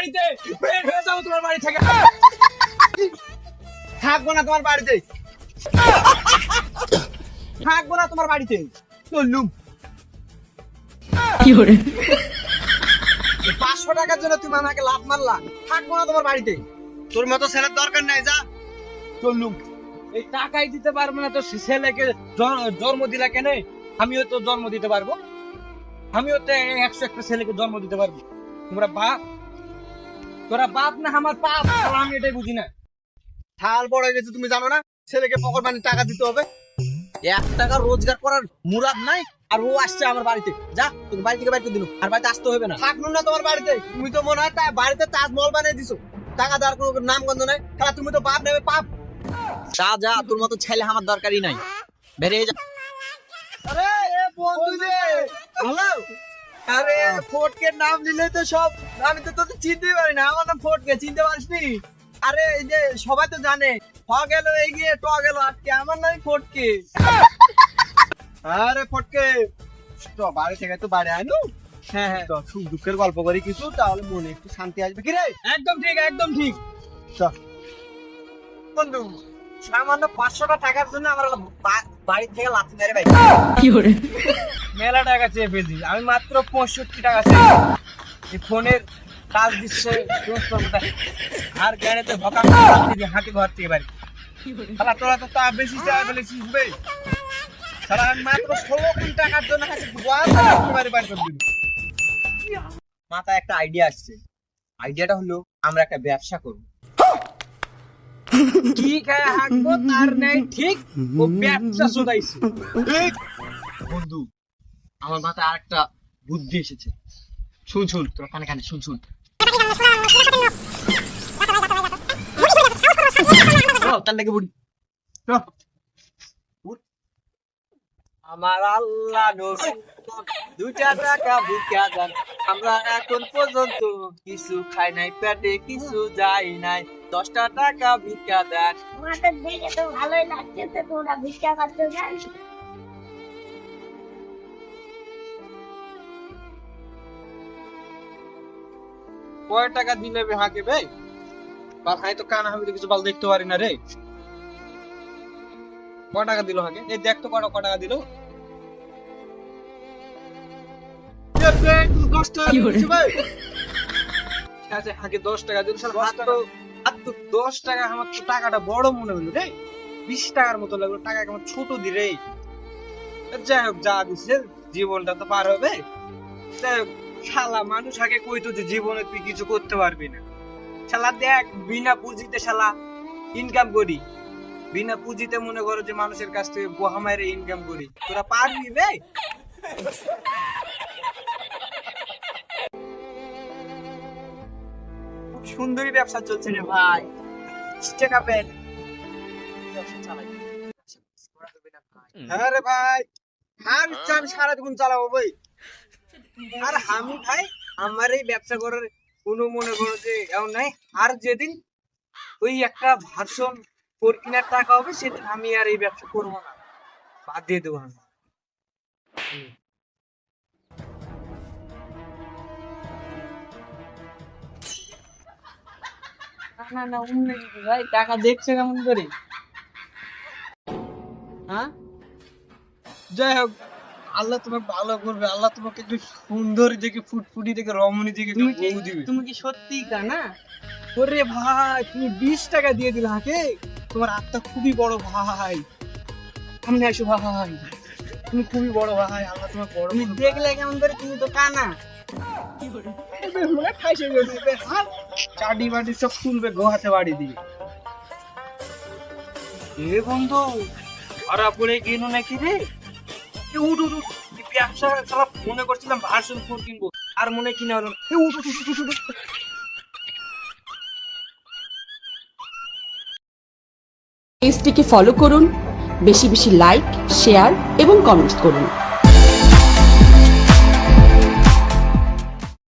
বাড়িতে, বের হয়ে যাও তোমার বাড়ি থেকে। থাকবো না তোমার বাড়িতে, থাকবো না তোমার বাড়িতে, চললুম। 500 টাকার জন্য তুমি আমাকে লাভ মারলা, থাকবো না তোমার বাড়িতে। তোর মতো ছেলের দরকার নাই, যা চললুম। এই টাকাই দিতে পারবো না তো ছেলেকে জন্ম দিলা কেন? আমিও তো জন্ম দিতে পারবো, আমিও তো 101টা ছেলেকে জন্ম দিতে পারবো। তোমরা বাপ না আমার পাপ, আমি এটাই বুঝি না। সাল বড় হয়ে গেছে, তুমি জানো না ছেলেকে পকেট মানি টাকা দিতে হবে? 1 টাকা রোজগার করার মুরাদ নাই, আর ও আসছে আমার বাড়িতে। যা, তুমি বাড়ি থেকে বাইর করে দিল, আর বাড়িতে আসতে হবে না। থাকলো না তোমার বাড়িতে, তুমি তো মনে হয় বাড়িতে তাজমহল বানিয়ে দিছো, টাকা দেওয়ার কোনো নাম গন্ধ নাই। তাহলে তুমি তো বাপ নেবে পাপ। যা যা, তোর মতো ছেলে আমার দরকারই নাই, বেরিয়ে যা। আরে এ বন্ধু রে, হ্যালো। আরে ফটকে নাম নিলে তো সব, আমি তো তোকে চিনতেই পারি না। আমার নাম ফটকে, চিনতে পারিসনি? আরে এই যে সবাই তো জানে, হ গেল এগিয়ে ট গেল আজকে, আমার নাম ফটকে। আরে ফটকে, তো বাড়ি থেকে তো বাড়ি আইনু। হ্যাঁ হ্যাঁ, তো সুখ দুঃখের গল্প করি কিছু, তাহলে মনে একটু শান্তি আসবে। কি রে? একদম ঠিক, একদম ঠিক। চল বন্ধু, সামান্য 500 টাকার জন্য আমার বাড়ি থেকে লাথি মেরে ভাই। মেলা টাকা চেয়ে ফেলছি আমি, মাত্র 65 টাকা চাই। এই ফোনের কাজ দিচ্ছে আর গাড়িতে ভকা হাঁটি ঘর থেকে বাড়ি। শালা তোরা তো তা বেশি চাই ফেলেছিস বে। শালা আমি মাত্র 16 কোটি টাকার জন্য বাড়ি বাড়ি করে দিবি। মাথায় একটা আইডিয়া আসছে। আইডিয়াটা হলো আমরা একটা ব্যবসা করব। কি খায় হাঁকবো তার নেই ঠিক, ও ব্যবসা শোধাইছে। বন্ধু, আমার মাথায় আরেকটা বুদ্ধি এসেছে। শুন শুন, তোর কানে কানে শুন শুন। তার লেগে বুড়ি আমার আল্লাহ নবী 2 টাকা ভিক্ষা দেন, আমরা এখন পর্যন্ত কিছু খাই নাই, পেটে কিছু যায় নাই, 10 টাকা ভিক্ষা দেন। তোমাদের দেখে তো ভালোই লাগছে, তোমরা ভিক্ষা করতে যান। কয় টাকা দিলে হাঁকে বে? বা হাই তো কানা, আমি তো কিছু ভালো দেখতে পারি না রে। কয় টাকা দিল হাঁকে? এই দেখ তো কয় টাকা দিল। 10 টাকা দিয়েছে ভাই। ঠিক আছে, হাঁকে 10 টাকা দিল। শালা হাত তো 10 টাকা, আমার তো টাকাটা বড় মনে হলো রে। 20 টাকার মতো লাগলো, টাকা কেমন ছোট দিরে। যাই হোক, যা দিচ্ছে জীবনটা তো পার হবে। যাই হোক, শালা মানুষ আগে কইতো যে জীবনে তুই কিছু করতে পারবি না। শালা দেখ, বিনা পুঁজিতে শালা ইনকাম করি, বিনা পুঁজিতে মনে করো যে মানুষের কাছ থেকে বোহা মাইরে ইনকাম করি। তোরা পারবি বে? খুব সুন্দরই ব্যবসা চলছে রে ভাই, টাকা পেন। হ্যাঁ রে ভাই, আমি সারাদিন চালাবো ভাই। আর আমি ভাই আমার এই ব্যবসা করার কোনো মনে করো যে এমন নাই। আর যেদিন ওই একটা ভার্সন 4 কেনার টাকা হবে, সেদিন আমি আর এই ব্যবসা করবো না, বাদ দিয়ে দেবো আমি। না না, অন্য কিছু ভাই। টাকা দেখছে কেমন করে? হ্যাঁ, যাই হোক, আল্লাহ তোমাকে ভালো করবে। আল্লাহ তোমাকে একটু সুন্দরী দেখে, ফুটফুটি দেখে, রমণী দেখে বউ দিবে। তুমি কি সত্যি কানা? ওরে ভাই, তুমি 20 টাকা দিয়ে দিলে হাকে। তোমার আত্মা খুবই বড় ভাই, সামনে আসো ভাই, তুমি খুবই বড় ভাই। আল্লাহ তোমার বড়। তুমি দেখলে কেমন করে? তুমি তো কানা। চাটি বাটি সব খুলবে গোহাতে বাড়ি দিয়ে। এ বন্ধু, ধরা পড়ে গেল নাকি রে? উঠ উঠ উঠ, ব্যবসা খারাপ মনে করছিলাম, ভার্সন 4 কিনবো, আর মনে কিনা হলো। উঠ উঠ উঠ উঠ। পেজটিকে ফলো করুন, বেশি বেশি লাইক, শেয়ার এবং কমেন্টস করুন।